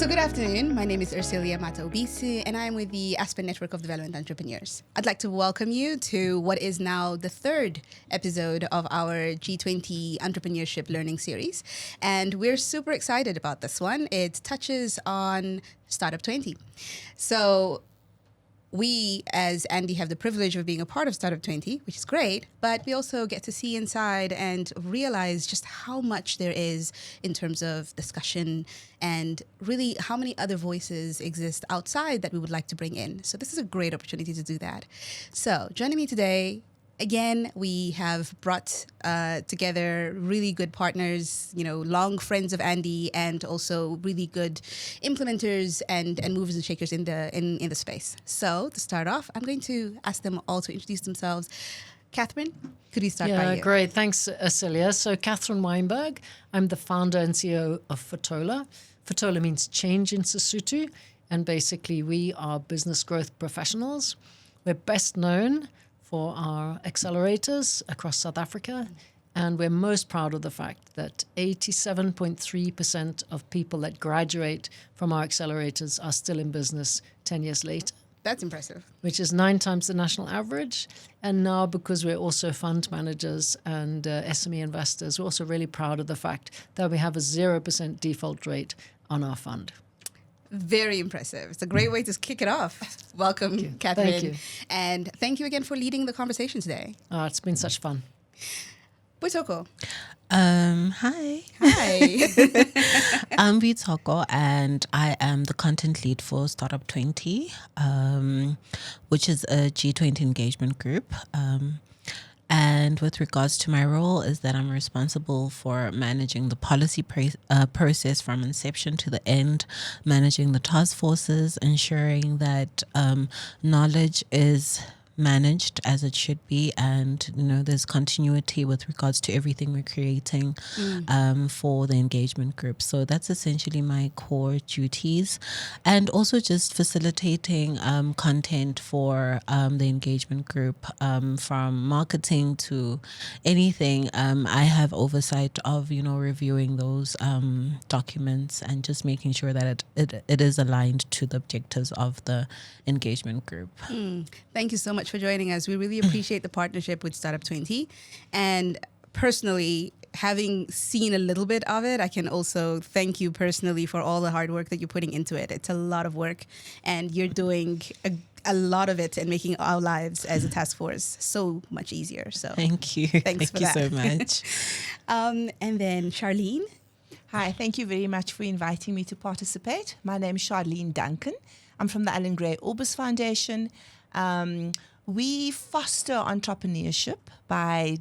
Good afternoon. My name is Ursilia Mata-Obisu, and I'm with the Aspen Network of Development Entrepreneurs. I'd like to welcome you to what is now the third episode of our G20 Entrepreneurship Learning Series. And we're super excited about this one. It touches on Startup 20. So we, as Andy, have the privilege of being a part of Startup 20, which is great, but we also get to see inside and realize just how much there is in terms of discussion and really how many other voices exist outside that we would like to bring in. So this is a great opportunity to do that. So joining me today, again, we have brought together really good partners, long friends of Andy, and also really good implementers and movers and shakers in the space. So to start off, I'm going to ask them all to introduce themselves. Catherine, could we start by you? Yeah, great. Thanks, Celia. So Catherine Weinberg, I'm the founder and CEO of Fotola. Fotola means change in Sesotho, and basically we are business growth professionals. We're best known for our accelerators across South Africa. And we're most proud of the fact that 87.3% of people that graduate from our accelerators are still in business 10 years later. That's impressive. Which is 9 times the national average. And now, because we're also fund managers and SME investors, we're also really proud of the fact that we have a 0% default rate on our fund. Very impressive. It's a great way to kick it off. Welcome, Catherine. Thank you. And thank you again for leading the conversation today. It's been such fun. Boitoko. Hi. I'm Vitoko, and I am the content lead for Startup 20, which is a G20 engagement group. And with regards to my role is that I'm responsible for managing the policy process from inception to the end, managing the task forces, ensuring that knowledge is managed as it should be, and there's continuity with regards to everything we're creating for the engagement group. So that's essentially my core duties, and also just facilitating content for the engagement group, from marketing to anything. I have oversight of reviewing those documents and just making sure that it is aligned to the objectives of the engagement group. Thank you so much for joining us. We really appreciate the partnership with Startup 20. And personally, having seen a little bit of it, I can also thank you personally for all the hard work that you're putting into it. It's a lot of work, and you're doing a lot of it and making our lives as a task force so much easier. So thank you. Thanks thank you so much. And then Charlene. Hi, thank you very much for inviting me to participate. My name is Charlene Duncan. I'm from the Alan Gray Orbis Foundation. We foster entrepreneurship by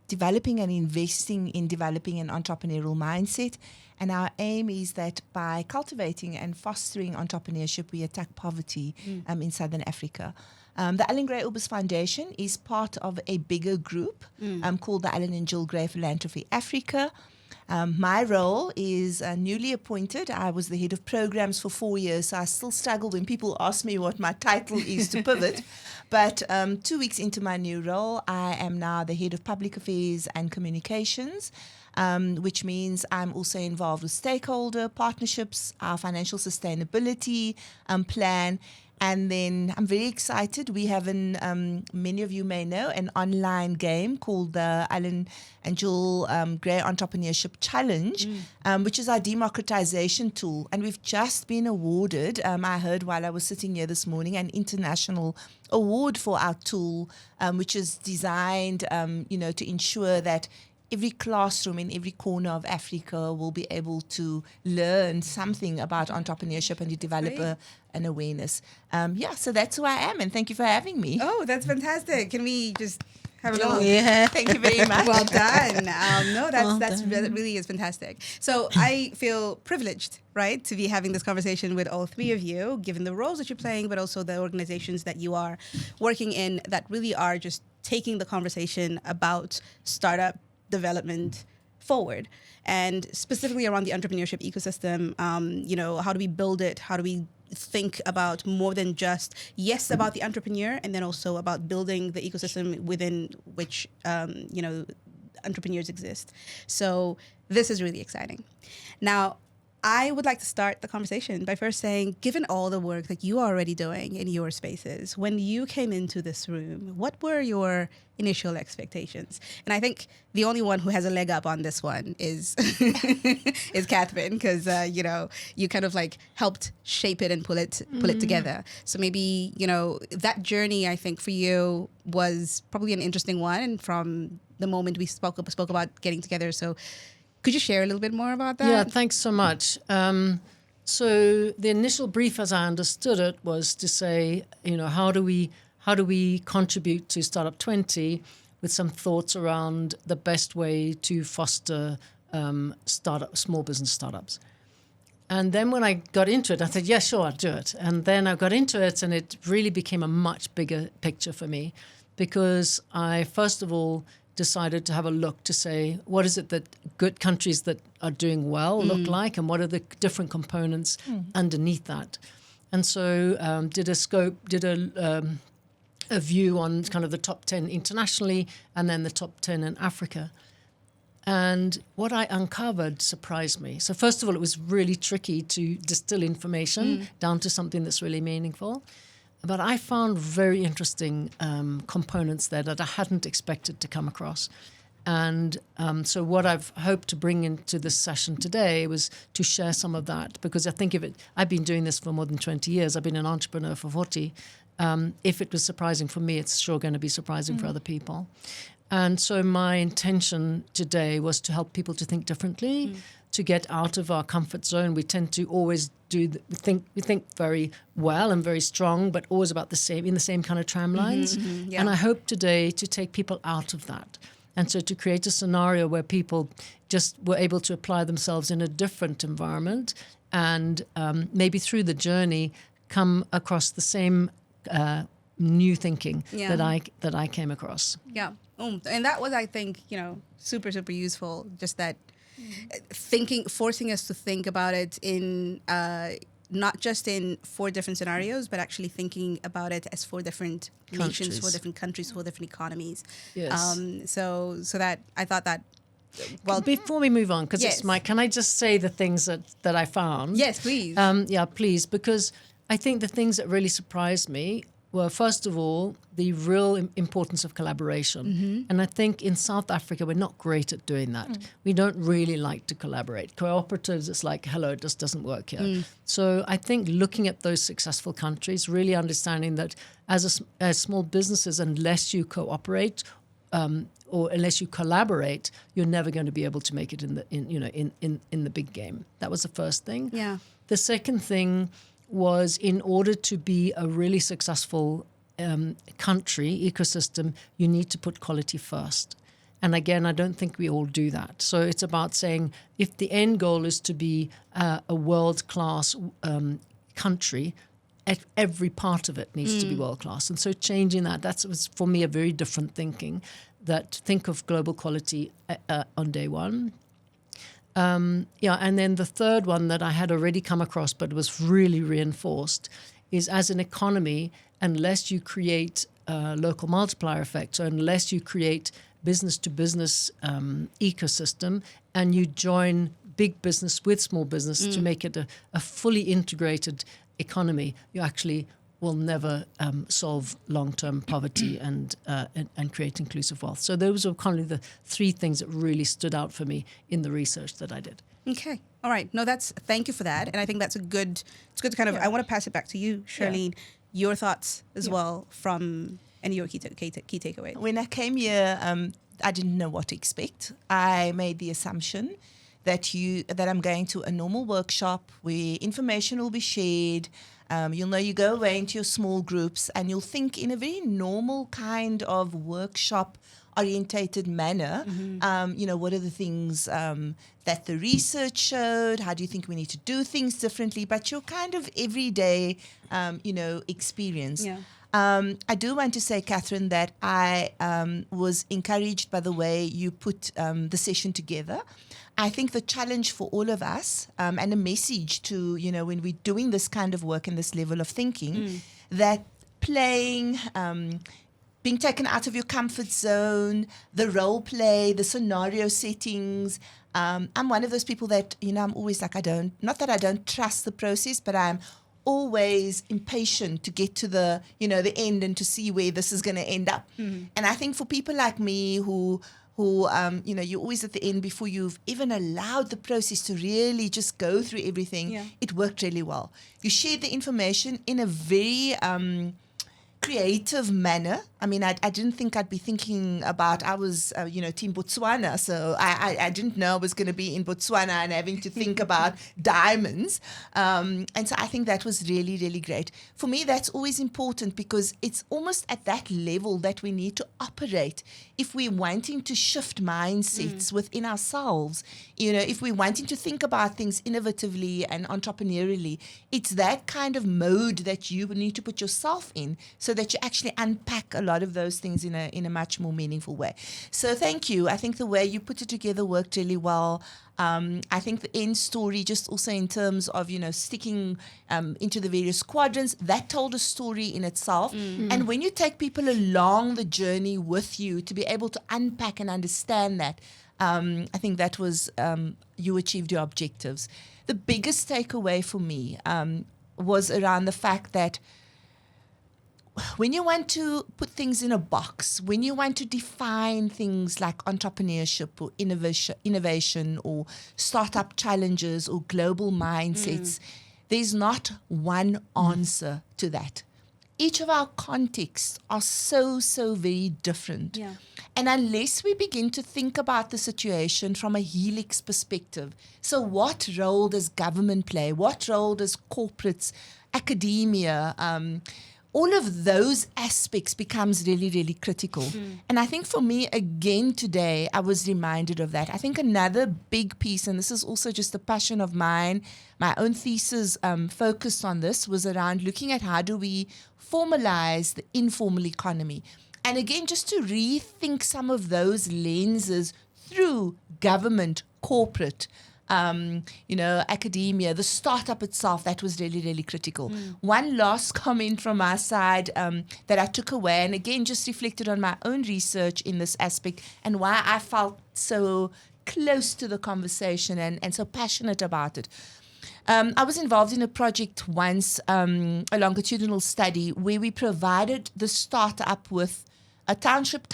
developing and investing in developing an entrepreneurial mindset. And our aim is that by cultivating and fostering entrepreneurship, we attack poverty in Southern Africa. The Alan Gray Orbis Foundation is part of a bigger group called the Alan and Jill Gray Philanthropy Africa. My role is newly appointed. I was the head of programs for 4 years, so I still struggle when people ask me what my title is to pivot. But 2 weeks into my new role, I am now the head of public affairs and communications, which means I'm also involved with stakeholder partnerships, our financial sustainability plan. And then I'm very excited. We have many of you may know, an online game called the Alan and Jill Gray Entrepreneurship Challenge, which is our democratization tool. And we've just been awarded, I heard while I was sitting here this morning, an international award for our tool, which is designed, to ensure that every classroom in every corner of Africa will be able to learn something about entrepreneurship and to develop an awareness. So that's who I am, and thank you for having me. Oh, that's fantastic. Can we just have a little... Yeah. Thank you very much. Well done. That really is fantastic. So I feel privileged, right, to be having this conversation with all three of you, given the roles that you're playing, but also the organizations that you are working in that really are just taking the conversation about startup development forward, and specifically around the entrepreneurship ecosystem. How do we build it? How do we think about more than just about the entrepreneur, and then also about building the ecosystem within which entrepreneurs exist. So this is really exciting. Now, I would like to start the conversation by first saying, given all the work that you are already doing in your spaces, when you came into this room, what were your initial expectations? And I think the only one who has a leg up on this one is is Catherine, because you kind of like helped shape it and pull it together. So maybe that journey, I think, for you was probably an interesting one, and from the moment we spoke about getting together. So could you share a little bit more about that? Yeah, thanks so much. So the initial brief, as I understood it, was to say, how do we contribute to Startup 20 with some thoughts around the best way to foster small business startups. And then when I got into it, I said, yeah, sure, I'll do it. And then I got into it, and it really became a much bigger picture for me, because I, first of all, decided to have a look to say, what is it that good countries that are doing well look like, and what are the different components underneath that? And so did a view on kind of the top 10 internationally, and then the top 10 in Africa. And what I uncovered surprised me. So first of all, it was really tricky to distill information down to something that's really meaningful. But I found very interesting components there that I hadn't expected to come across. And so what I've hoped to bring into this session today was to share some of that, because I think I've been doing this for more than 20 years. I've been an entrepreneur for 40. If it was surprising for me, it's sure going to be surprising for other people. And so my intention today was to help people to think differently, to get out of our comfort zone. We tend to always we think very well and very strong, but always about in the same kind of tramlines. Yeah. And I hope today to take people out of that. And so to create a scenario where people just were able to apply themselves in a different environment, and maybe through the journey come across the same new thinking that I came across. Yeah. And that was, I think, super, super useful. Just that forcing us to think about it in not just in 4 different scenarios, but actually thinking about it as 4 different nations, 4 different countries, 4 different economies. Yes. So that I thought that. Well, before we move on, because yes. can I just say the things that I found? Yes, please. Yeah, please, because I think the things that really surprised me were, first of all, the real importance of collaboration. And I think in South Africa, we're not great at doing that. We don't really like to collaborate. Cooperatives, it's like, hello, it just doesn't work here. So I think looking at those successful countries, really understanding that as small businesses, unless you cooperate or unless you collaborate, you're never going to be able to make it in the big game. That was the first thing. Yeah. The second thing was, in order to be a really successful country, ecosystem, you need to put quality first. And again, I don't think we all do that. So it's about saying, if the end goal is to be a world-class country, every part of it needs to be world-class. And so changing that was for me a very different thinking, that think of global quality on day one. And then the third one that I had already come across but was really reinforced is, as an economy, unless you create a local multiplier effect, so unless you create business-to-business ecosystem and you join big business with small business to make it a fully integrated economy, you actually will never solve long-term poverty and create inclusive wealth. So those are kind of the 3 things that really stood out for me in the research that I did. Okay. All right. No, thank you for that. And I think it's good to kind of, I want to pass it back to you, Charlene, your thoughts as well and your key takeaway. When I came here, I didn't know what to expect. I made the assumption that I'm going to a normal workshop where information will be shared. You go away into your small groups and you'll think in a very normal kind of workshop orientated manner. What are the things that the research showed? How do you think we need to do things differently? But your kind of everyday, experience. Yeah. I do want to say, Catherine, that I was encouraged by the way you put the session together. I think the challenge for all of us, and a message to, when we're doing this kind of work and this level of thinking, that playing, being taken out of your comfort zone, the role play, the scenario settings. I'm one of those people that, I'm always like, not that I don't trust the process, but I'm always impatient to get to the end and to see where this is going to end up. And I think for people like me who you're always at the end before you've even allowed the process to really just go through everything, it worked really well. You shared the information in a very creative manner. I mean, I didn't think I'd be thinking about, I was, Team Botswana, so I didn't know I was going to be in Botswana and having to think about diamonds. And so I think that was really, really great. For me, that's always important because it's almost at that level that we need to operate if we're wanting to shift mindsets within ourselves. If we're wanting to think about things innovatively and entrepreneurially, it's that kind of mode that you need to put yourself in so that you actually unpack a lot of those things in a much more meaningful way. So thank you. I think the way you put it together worked really well. I think the end story, just also in terms of, sticking into the various quadrants, that told a story in itself. And when you take people along the journey with you to be able to unpack and understand that, I think that was, you achieved your objectives. The biggest takeaway for me was around the fact that when you want to put things in a box, when you want to define things like entrepreneurship or innovation or startup challenges or global mindsets, there's not one answer to that. Each of our contexts are so very different. Yeah. And unless we begin to think about the situation from a helix perspective, so what role does government play? What role does corporates, academia, all of those aspects becomes really, really critical. And I think for me, again, today, I was reminded of that. I think another big piece, and this is also just a passion of mine, my own thesis focused on this, was around looking at how do we formalize the informal economy. And again, just to rethink some of those lenses through government, corporate, academia, the startup itself, that was really, really critical. One last comment from my side that I took away, and again, just reflected on my own research in this aspect and why I felt so close to the conversation and so passionate about it. I was involved in a project once, a longitudinal study, where we provided the startup with a township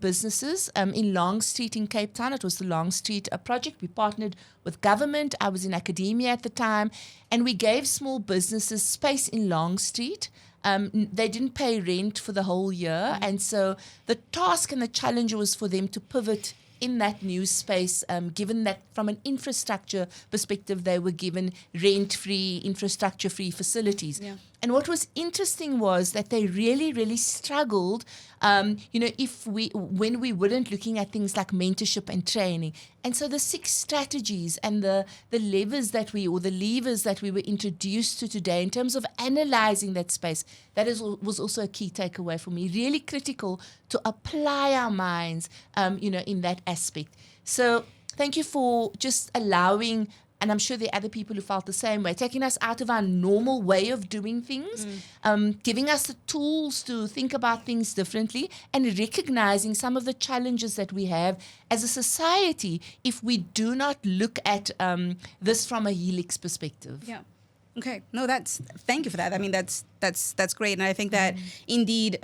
businesses in Long Street in Cape Town. It was the Long Street project. We partnered with government. I was in academia at the time, and we gave small businesses space in Long Street. They didn't pay rent for the whole year, and so the task and the challenge was for them to pivot in that new space, given that from an infrastructure perspective, they were given rent-free, infrastructure-free facilities. Yeah. And what was interesting was that they really, really struggled, when we weren't looking at things like mentorship and training. And so the 6 strategies and the levers that we were introduced to today in terms of analyzing that space, was also a key takeaway for me. Really critical to apply our minds, in that aspect. So thank you for just allowing, and I'm sure there are other people who felt the same way, taking us out of our normal way of doing things, giving us the tools to think about things differently, and recognizing some of the challenges that we have as a society if we do not look at this from a helix perspective. Yeah. Okay. No, thank you for that. I mean, that's great. And I think that indeed,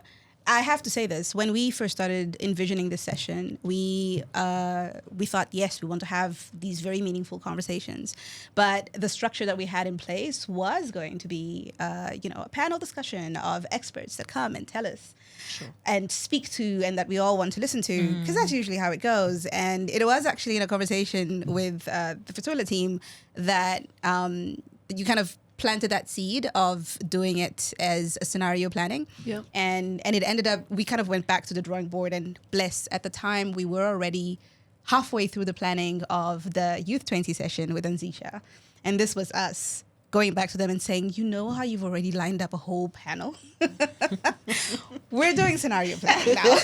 I have to say this, when we first started envisioning this session, we thought, yes, we want to have these very meaningful conversations. But the structure that we had in place was going to be, a panel discussion of experts that come and tell us and speak to, and that we all want to listen to, because that's usually how it goes. And it was actually in a conversation with the Fatola team that you kind of planted that seed of doing it as a scenario planning. Yeah. And it ended up, we kind of went back to the drawing board, and bless, at the time we were already halfway through the planning of the Youth 20 session with Anzisha. And this was us going back to them and saying, you know how you've already lined up a whole panel? We're doing scenario planning now.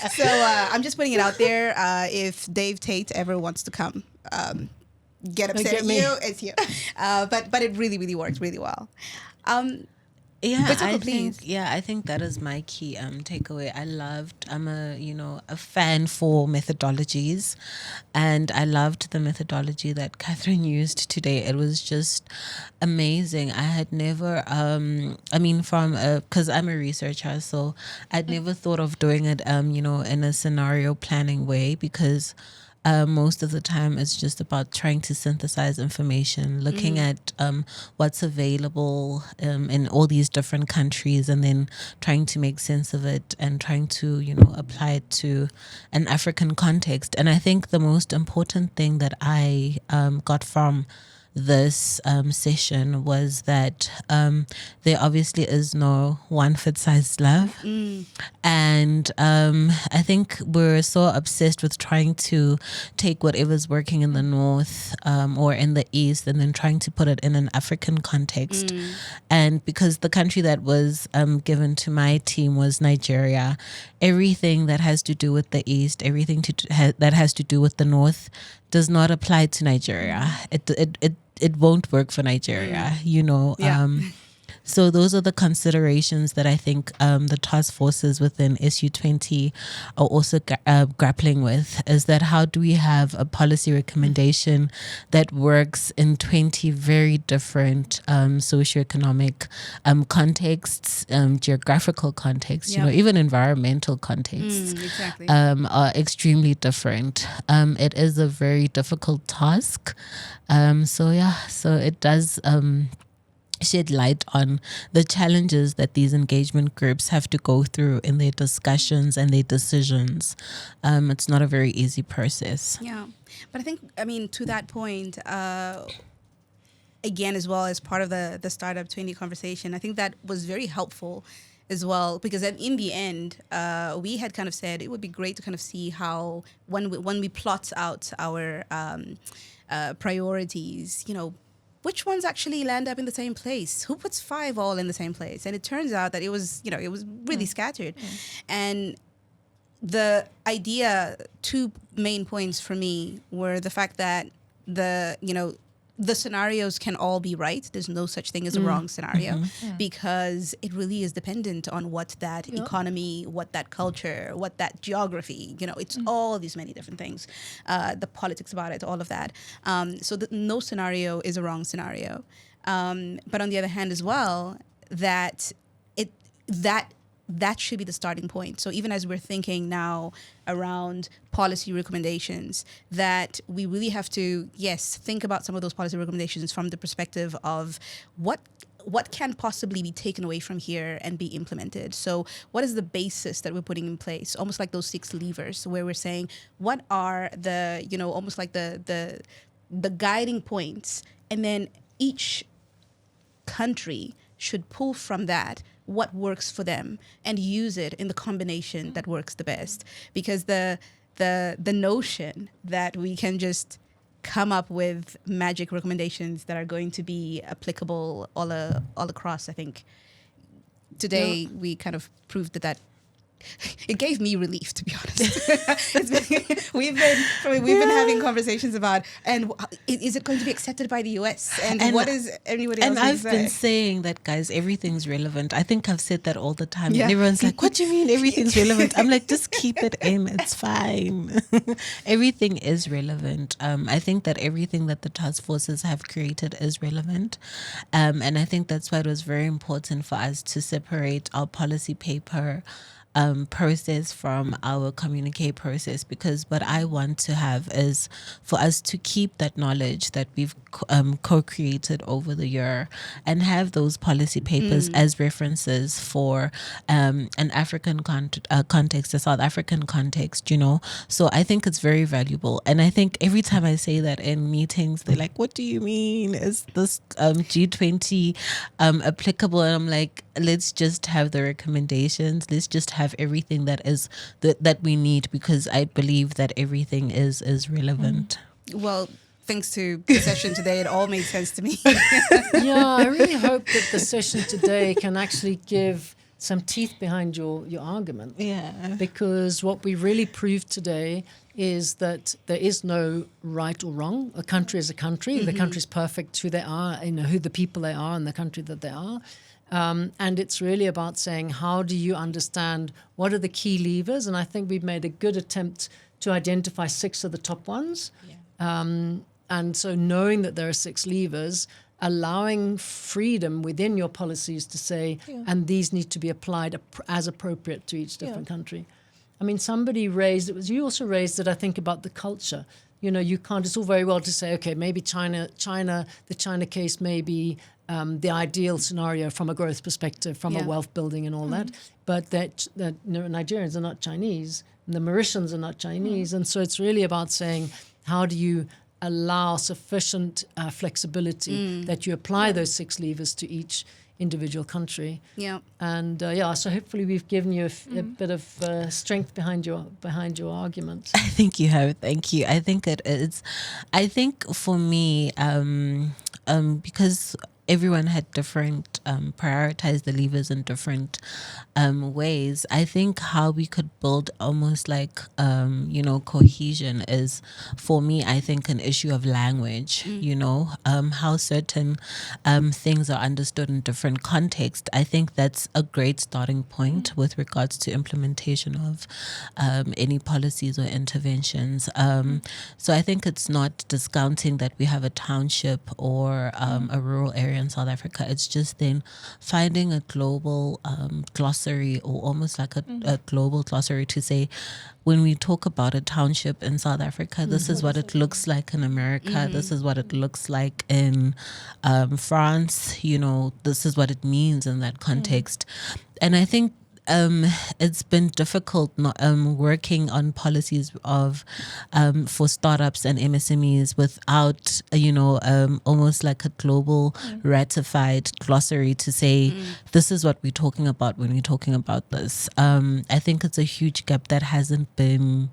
So I'm just putting it out there. If Dave Tate ever wants to come, get upset at you, it's you. But it really, really worked really well. Yeah, But Soko, please. I think that is my key takeaway. I'm a fan for methodologies, and I loved the methodology that Catherine used today. It was just amazing. I had never because I'm a researcher, so I'd never thought of doing it in a scenario planning way, because most of the time it's just about trying to synthesize information, looking at what's available in all these different countries, and then trying to make sense of it and trying to, apply it to an African context. And I think the most important thing that I got from this session was that there obviously is no one fit size love. And I think we're so obsessed with trying to take whatever's working in the north or in the east and then trying to put it in an African context. And because the country that was given to my team was Nigeria, everything that has to do with the east, everything that has to do with the north does not apply to Nigeria. It won't work for Nigeria, Yeah. So those are the considerations that I think the task forces within SU20 are also grappling with, is that how do we have a policy recommendation that works in 20 very different socioeconomic contexts, geographical contexts, even environmental contexts Exactly. are extremely different. It is a very difficult task. So it does shed light on the challenges that these engagement groups have to go through in their discussions and their decisions. It's not a very easy process. Yeah. But I mean, to that point, again, as well as part of the Startup 20 conversation, I think that was very helpful as well, because in the end, we had kind of said it would be great to kind of see how when we plot out our priorities, which ones actually land up in the same place? Who puts 5 all in the same place? And it turns out that it was really scattered. And the idea, 2 main points for me were the fact that the scenarios can all be right. There's no such thing as a wrong scenario, because it really is dependent on what that economy, what that culture, what that geography, it's all these many different things, the politics about it, all of that. So no scenario is a wrong scenario. But on the other hand as well, that should be the starting point. So even as we're thinking now around policy recommendations, that we really have to, think about some of those policy recommendations from the perspective of what can possibly be taken away from here and be implemented. So what is the basis that we're putting in place? Almost like those 6 levers where we're saying, what are the, almost like the guiding points, and then each country should pull from that what works for them and use it in the combination that works the best. Because the notion that we can just come up with magic recommendations that are going to be applicable all across, I think today we kind of proved that it gave me relief, to be honest. We've been having conversations about, and is it going to be accepted by the US? And what is anybody else? And going to I've say? been saying that, guys, everything's relevant. I think I've said that all the time. And everyone's like, what do you mean everything's relevant? I'm like, just keep it in. It's fine. Everything is relevant. I think that everything that the task forces have created is relevant. And I think that's why it was very important for us to separate our policy paper process from our communique process, because what I want to have is for us to keep that knowledge that we've co-created over the year and have those policy papers as references for an African context, a South African context, So I think it's very valuable. And I think every time I say that in meetings, they're like, what do you mean? Is this G20 applicable? And I'm like, let's just have the recommendations. Let's just have everything that is that we need, because I believe that everything is relevant. Well, thanks to the session today, it all made sense to me. Yeah, I really hope that the session today can actually give some teeth behind your argument. Yeah. Because what we really proved today is that there is no right or wrong. A country is a country. The country is perfect who they are, who the people they are, and the country that they are. And it's really about saying, how do you understand what are the key levers? And I think we've made a good attempt to identify 6 of the top ones. And so knowing that there are 6 levers, allowing freedom within your policies to say, and these need to be applied as appropriate to each different country. I mean, somebody raised, you also raised it, I think, about the culture. You know, you can't, it's all very well to say, okay, maybe the China case may be the ideal scenario from a growth perspective, from a wealth building and all that, but that Nigerians are not Chinese, the Mauritians are not Chinese. And so it's really about saying, how do you allow sufficient flexibility that you apply those 6 levers to each individual country. And so hopefully we've given you a bit of strength behind your argument. I think you have. Thank you. I think it is. I think for me, because everyone had different prioritized the levers in different ways. I think how we could build almost like cohesion is, for me, I think an issue of language. How certain things are understood in different contexts. I think that's a great starting point with regards to implementation of any policies or interventions. So I think it's not discounting that we have a township or a rural area in South Africa. It's just then finding a global glossary, or almost like a global glossary, to say, when we talk about a township in South Africa, this is what it looks like in America. This is what it looks like in France. This is what it means in that context. And I think it's been difficult working on policies for startups and MSMEs without almost like a global ratified glossary to say this is what we're talking about when we're talking about this. I think it's a huge gap that hasn't been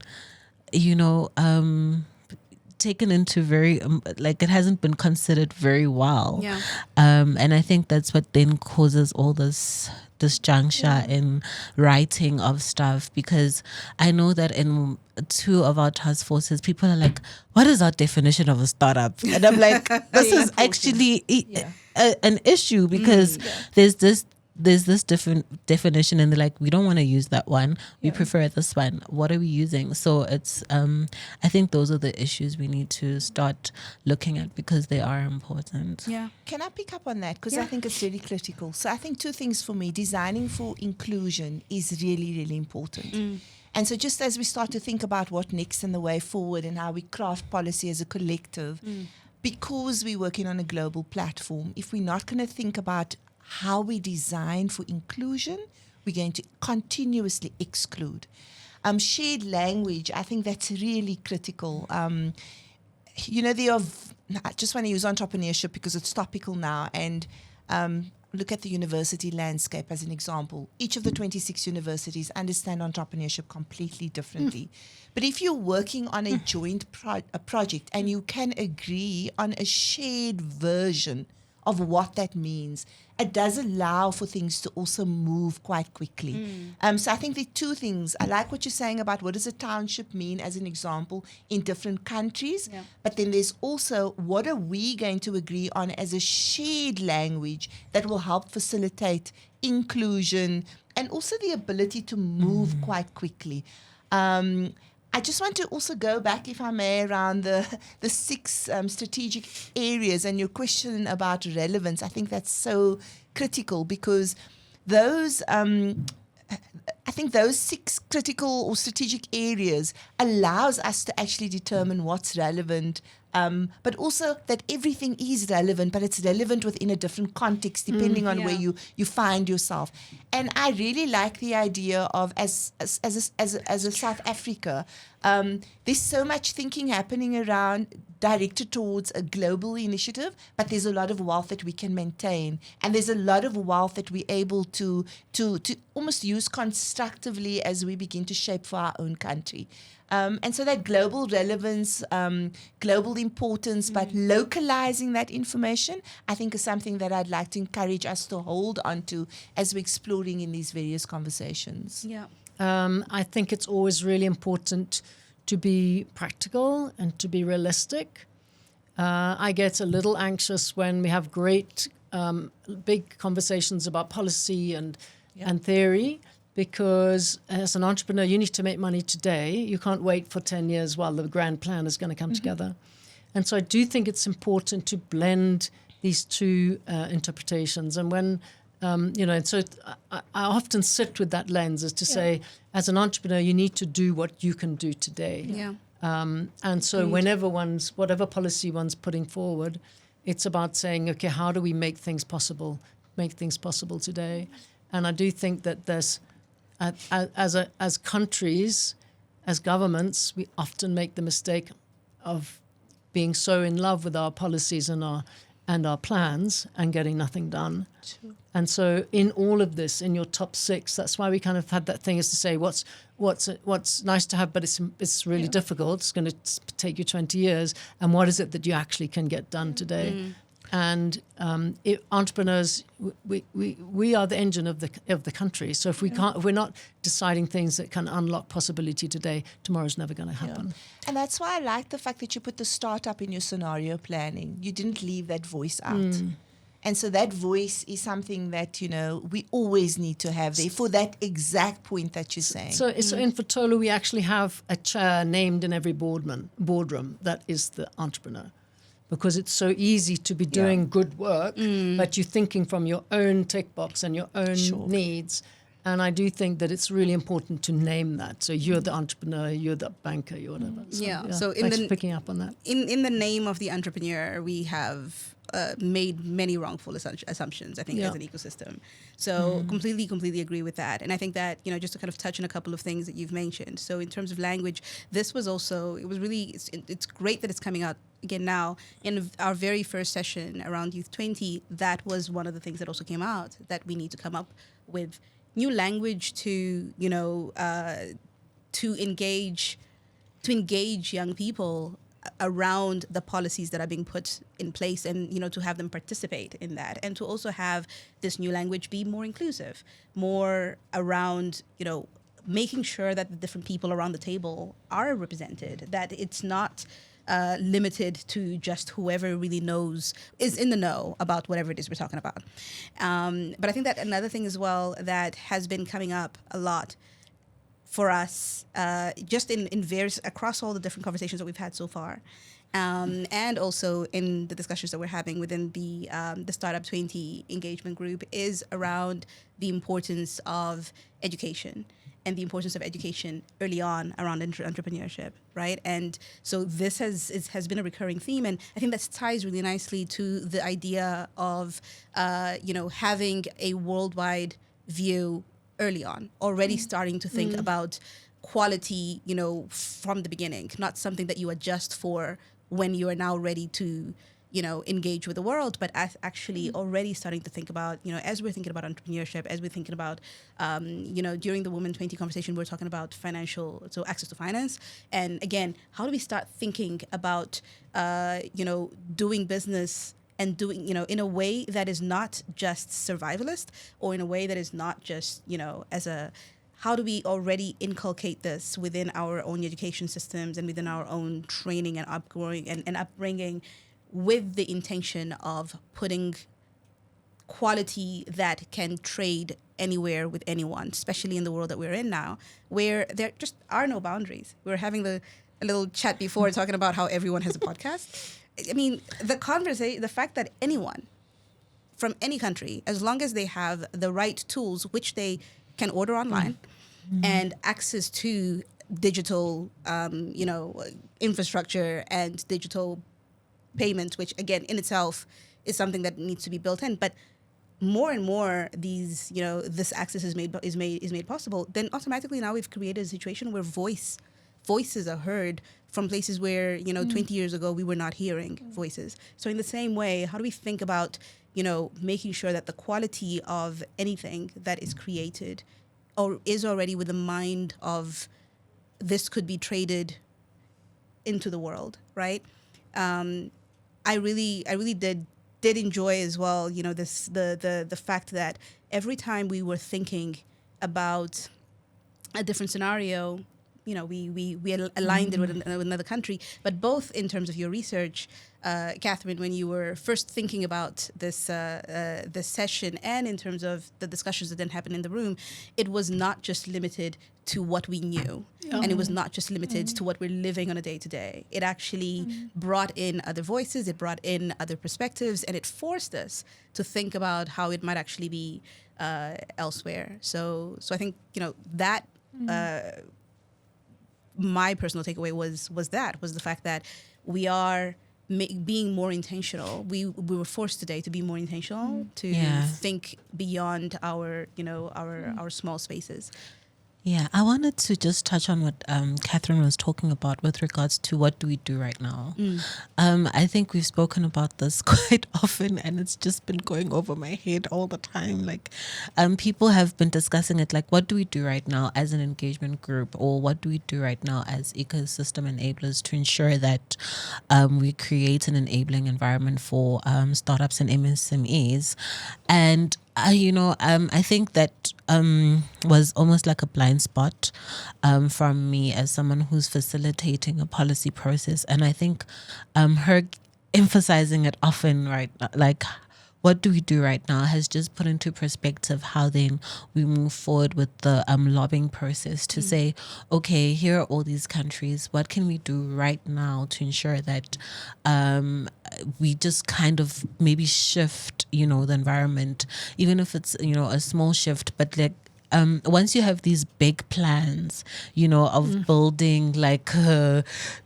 taken into it hasn't been considered very well. And I think that's what then causes all this disjuncture in writing of stuff, because I know that in 2 of our task forces, people are like, what is our definition of a startup? And I'm like, this is actually an issue, because there's this different definition, and they're like, we don't want to use that one, we prefer this one, what are we using? So it's I think those are the issues we need to start looking at, because they are important. Can I pick up on that, because I think it's really critical? So I think 2 things for me. Designing for inclusion is really, really important. And so just as we start to think about what next and the way forward and how we craft policy as a collective, because we're working on a global platform, if we're not going to think about how we design for inclusion, we're going to continuously exclude. Shared language, I think that's really critical. I just want to use entrepreneurship because it's topical now, and look at the university landscape as an example. Each of the 26 universities understand entrepreneurship completely differently. But if you're working on a joint project and you can agree on a shared version of what that means, it does allow for things to also move quite quickly. So I think there are 2 things. I like what you're saying about what does a township mean as an example in different countries, but then there's also what are we going to agree on as a shared language that will help facilitate inclusion and also the ability to move quite quickly. I just want to also go back, if I may, around the 6 strategic areas and your question about relevance. I think that's so critical, because those I think those 6 critical or strategic areas allows us to actually determine what's relevant, but also that everything is relevant, but it's relevant within a different context depending on where you find yourself. And I really like the idea of as a South Africa, there's so much thinking happening around directed towards a global initiative, but there's a lot of wealth that we can maintain, and there's a lot of wealth that we're able to almost use constructively as we begin to shape for our own country. And so that global relevance, global importance, but localizing that information, I think is something that I'd like to encourage us to hold on to as we're exploring in these various conversations. I think it's always really important to be practical and to be realistic. I get a little anxious when we have great big conversations about policy and theory, because as an entrepreneur, you need to make money today. You can't wait for 10 years while the grand plan is going to come together. And so I do think it's important to blend these two interpretations. And when, and so I often sit with that lens as to say, as an entrepreneur, you need to do what you can do today. Yeah. And so whatever policy one's putting forward, it's about saying, okay, how do we make things possible today? And I do think that there's, as countries, as governments, we often make the mistake of being so in love with our policies and our plans and getting nothing done. Sure. And so in all of this, in your top 6, that's why we kind of had that thing, is to say what's nice to have, but it's really difficult. It's going to take you 20 years. And what is it that you actually can get done today? And entrepreneurs, we are the engine of the country. So if we're not deciding things that can unlock possibility today, tomorrow's never going to happen. Yeah. And that's why I like the fact that you put the startup in your scenario planning. You didn't leave that voice out. And so that voice is something that, we always need to have there for that exact point that you're saying. So in Fotola, we actually have a chair named in every boardroom that is the entrepreneur. Because it's so easy to be doing good work, but you're thinking from your own tick box and your own needs. And I do think that it's really important to name that. So you're the entrepreneur, you're the banker, you're whatever. So, thanks for picking up on that. In the name of the entrepreneur, we have made many wrongful assumptions, I think, as an ecosystem. So completely agree with that. And I think that, just to kind of touch on a couple of things that you've mentioned. So in terms of language, this was also, it's great that it's coming out again now. In our very first session around Youth 20, that was one of the things that also came out, that we need to come up with new language to engage young people around the policies that are being put in place, and to have them participate in that, and to also have this new language be more inclusive, more around making sure that the different people around the table are represented, that it's not limited to just whoever really is in the know about whatever it is we're talking about. But I think that another thing as well that has been coming up a lot for us, just in various, across all the different conversations that we've had so far, and also in the discussions that we're having within the Startup 20 engagement group, is around the importance of education. And the importance of education early on around entrepreneurship, right? And so this has been a recurring theme, and I think that ties really nicely to the idea of having a worldwide view early on, already starting to think about quality, from the beginning, not something that you adjust for when you are now ready to engage with the world, but as actually already starting to think about, as we're thinking about entrepreneurship, as we're thinking about, during the Women 20 conversation, we're talking about access to finance. And again, how do we start thinking about, doing business and doing, in a way that is not just survivalist, or in a way that is not just, how do we already inculcate this within our own education systems and within our own training and upbringing, with the intention of putting quality that can trade anywhere with anyone, especially in the world that we're in now, where there just are no boundaries. We were having a little chat before talking about how everyone has a podcast. I mean, the fact that anyone from any country, as long as they have the right tools, which they can order online, and access to digital, infrastructure and digital payment, which again in itself is something that needs to be built in, but more and more this access is made possible, then automatically now we've created a situation where voices are heard from places where 20 years ago we were not hearing voices. So in the same way, how do we think about making sure that the quality of anything that is created or is already with the mind of this could be traded into the world, right? I really did enjoy as well, the fact that every time we were thinking about a different scenario, we aligned it with another country. But both in terms of your research, Catherine, when you were first thinking about this session, and in terms of the discussions that then happened in the room, it was not just limited to what we knew, and it was not just limited to what we're living on a day to day. It actually brought in other voices, it brought in other perspectives, and it forced us to think about how it might actually be elsewhere. So I think that. My personal takeaway was the fact that we are being more intentional. We were forced today to be more intentional, to think beyond our small spaces. Yeah, I wanted to just touch on what Catherine was talking about with regards to what do we do right now. I think we've spoken about this quite often, and it's just been going over my head all the time. Like, people have been discussing it, like, what do we do right now as an engagement group, or what do we do right now as ecosystem enablers to ensure that we create an enabling environment for startups and MSMEs. And I think that was almost like a blind spot from me as someone who's facilitating a policy process. And I think her emphasizing it often, right, like, what do we do right now, has just put into perspective how then we move forward with the lobbying process to say, okay, here are all these countries. What can we do right now to ensure that we just kind of maybe shift, the environment, even if it's, a small shift, but like, once you have these big plans, of building like a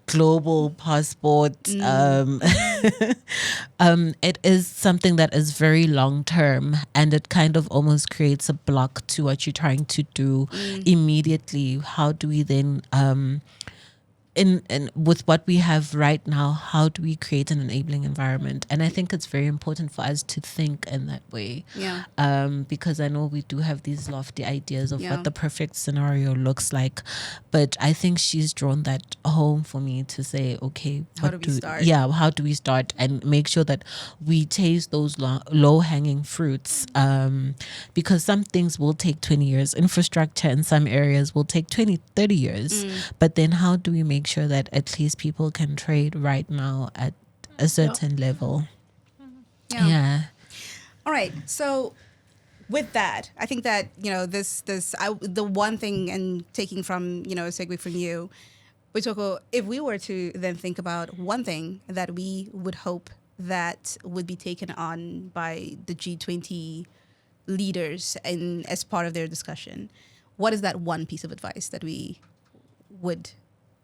global passport, it is something that is very long term, and it kind of almost creates a block to what you're trying to do immediately. How do we then in with what we have right now, how do we create an enabling environment? And I think it's very important for us to think in that way. Because I know we do have these lofty ideas of what the perfect scenario looks like, but I think she's drawn that home for me to say, okay, how do we start? How do we start and make sure that we taste those low hanging fruits? Because some things will take 20 years. Infrastructure in some areas will take 20, 30 years. But then how do we make sure that at least people can trade right now at a certain level? All right. So with that, I think that, the one thing, and taking from, a segue from you, Witoko, if we were to then think about one thing that we would hope that would be taken on by the G20 leaders and as part of their discussion, what is that one piece of advice that we would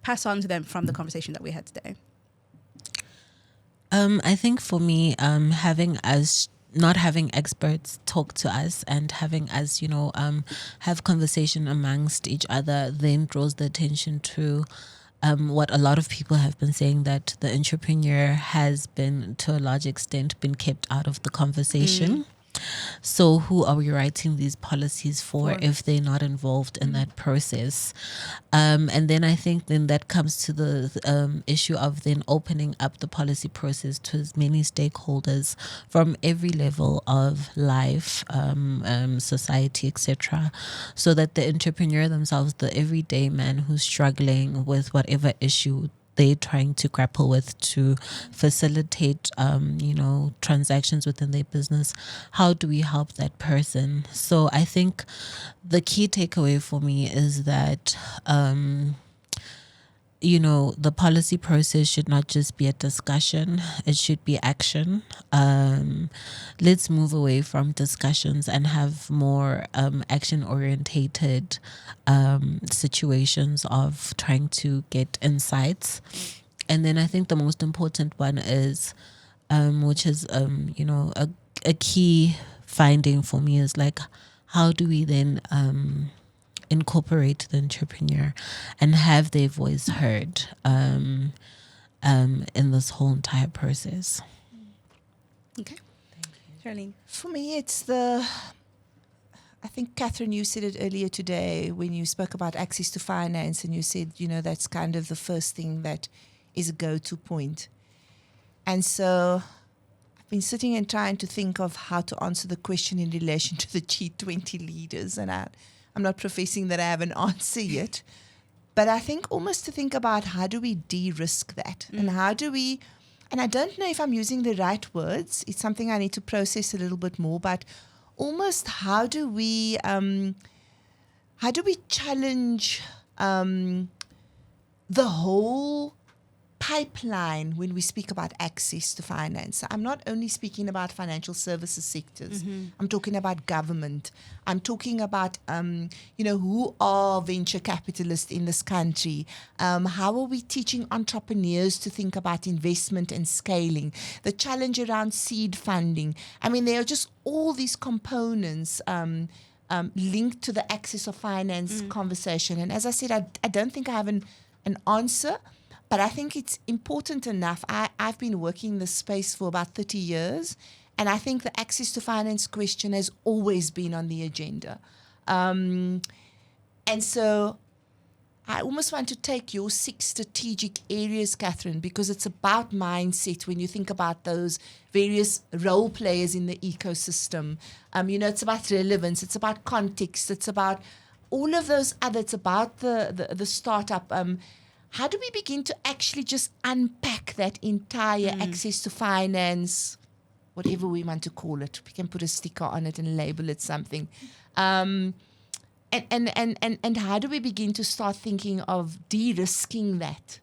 pass on to them from the conversation that we had today? I think for me, not having experts talk to us and having us, have conversation amongst each other, then draws the attention to what a lot of people have been saying, that the entrepreneur has been, to a large extent, been kept out of the conversation. So who are we writing these policies for if they're not involved in that process? And then I think then that comes to the issue of then opening up the policy process to as many stakeholders from every level of life, society, etc., so that the entrepreneur themselves, the everyday man who's struggling with whatever issue they're trying to grapple with to facilitate, transactions within their business. How do we help that person? So I think the key takeaway for me is that, the policy process should not just be a discussion, it should be action. Let's move away from discussions and have more action-orientated situations of trying to get insights. And then I think the most important one is, which is, a key finding for me is like, how do we then incorporate the entrepreneur and have their voice heard in this whole entire process? Okay. Charlene? For me, it's I think, Catherine, you said it earlier today when you spoke about access to finance, and you said, that's kind of the first thing that is a go-to point. And so I've been sitting and trying to think of how to answer the question in relation to the G20 leaders, and I'm not professing that I have an answer yet, But I think almost to think about how do we de-risk that, and how do we, and I don't know if I'm using the right words. It's something I need to process a little bit more, but almost how do we challenge the whole pipeline when we speak about access to finance. I'm not only speaking about financial services sectors. I'm talking about government. I'm talking about, who are venture capitalists in this country? How are we teaching entrepreneurs to think about investment and scaling? The challenge around seed funding. I mean, there are just all these components linked to the access of finance conversation. And as I said, I don't think I have an answer. But I think it's important enough. I've been working in this space for about 30 years, and I think the access to finance question has always been on the agenda. And so I almost want to take your 6 strategic areas, Catherine, because it's about mindset when you think about those various role players in the ecosystem. It's about relevance, it's about context, it's about all of those other, it's about the startup. How do we begin to actually just unpack that entire access to finance, whatever we want to call it? We can put a sticker on it and label it something. And how do we begin to start thinking of de-risking that?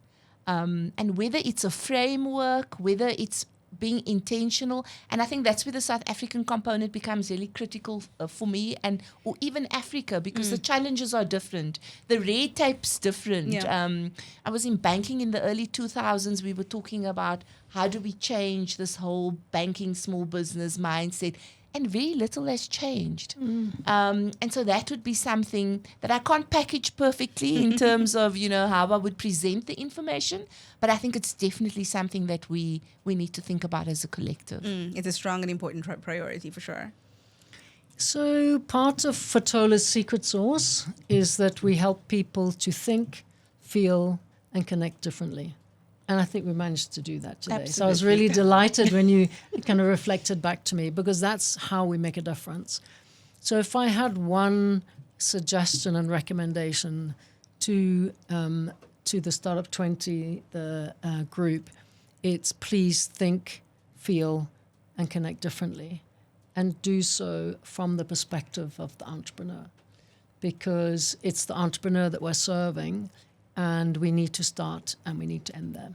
And whether it's a framework, whether it's being intentional. And I think that's where the South African component becomes really critical for me, or even Africa, because the challenges are different. The red tape's different. Yeah. I was in banking in the early 2000s. We were talking about how do we change this whole banking small business mindset. And very little has changed. And so that would be something that I can't package perfectly in terms of, how I would present the information. But I think it's definitely something that we need to think about as a collective. It's a strong and important priority for sure. So part of Fatola's secret sauce is that we help people to think, feel, and connect differently. And I think we managed to do that today. Absolutely. So I was really delighted when you kind of reflected back to me, because that's how we make a difference. So if I had one suggestion and recommendation to the Startup 20, the group, it's please think, feel, and connect differently, and do so from the perspective of the entrepreneur, because it's the entrepreneur that we're serving. And we need to start and we need to end there.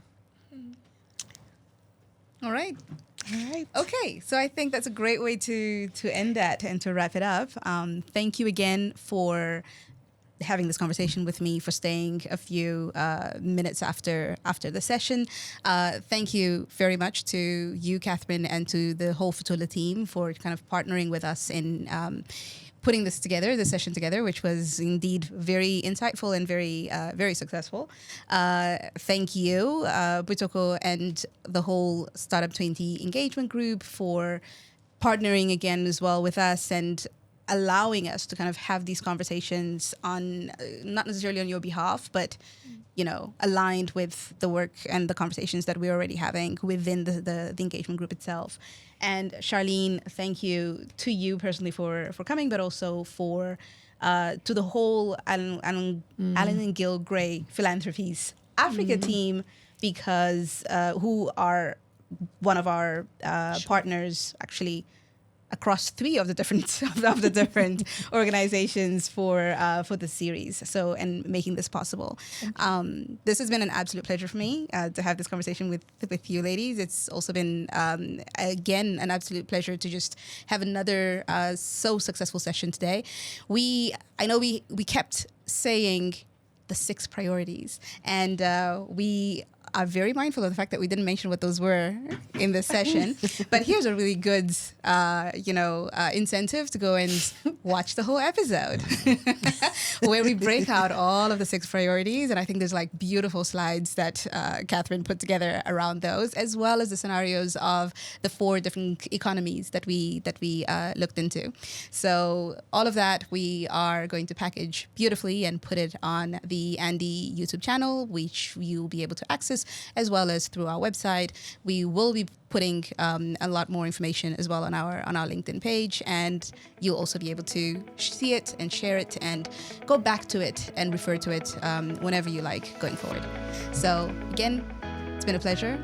All right. Okay, so I think that's a great way to end that and to wrap it up. Thank you again for having this conversation with me, for staying a few minutes after the session. Thank you very much to you, Catherine, and to the whole Fatola team for kind of partnering with us in putting this session together, which was indeed very insightful and very successful. Thank you, Butoko, and the whole Startup 20 engagement group for partnering again as well with us and allowing us to kind of have these conversations on, not necessarily on your behalf, but aligned with the work and the conversations that we're already having within the engagement group itself. And Charlene, thank you to you personally for coming, but also to the whole Alan and Gil Gray Philanthropies Africa team, because who are one of our partners actually across 3 of the different organizations for the series. So, and making this possible. This has been an absolute pleasure for me to have this conversation with you ladies. It's also been again an absolute pleasure to just have another so successful session today. I know we kept saying the 6 priorities, and we are very mindful of the fact that we didn't mention what those were in this session. But here's a really good, incentive to go and watch the whole episode where we break out all of the 6 priorities. And I think there's like beautiful slides that Catherine put together around those, as well as the scenarios of the 4 different economies that we looked into. So all of that we are going to package beautifully and put it on the Andy YouTube channel, which you'll be able to access basis, as well as through our website. We will be putting a lot more information as well on our LinkedIn page, and you'll also be able to see it and share it and go back to it and refer to it whenever you like going forward. So again, it's been a pleasure.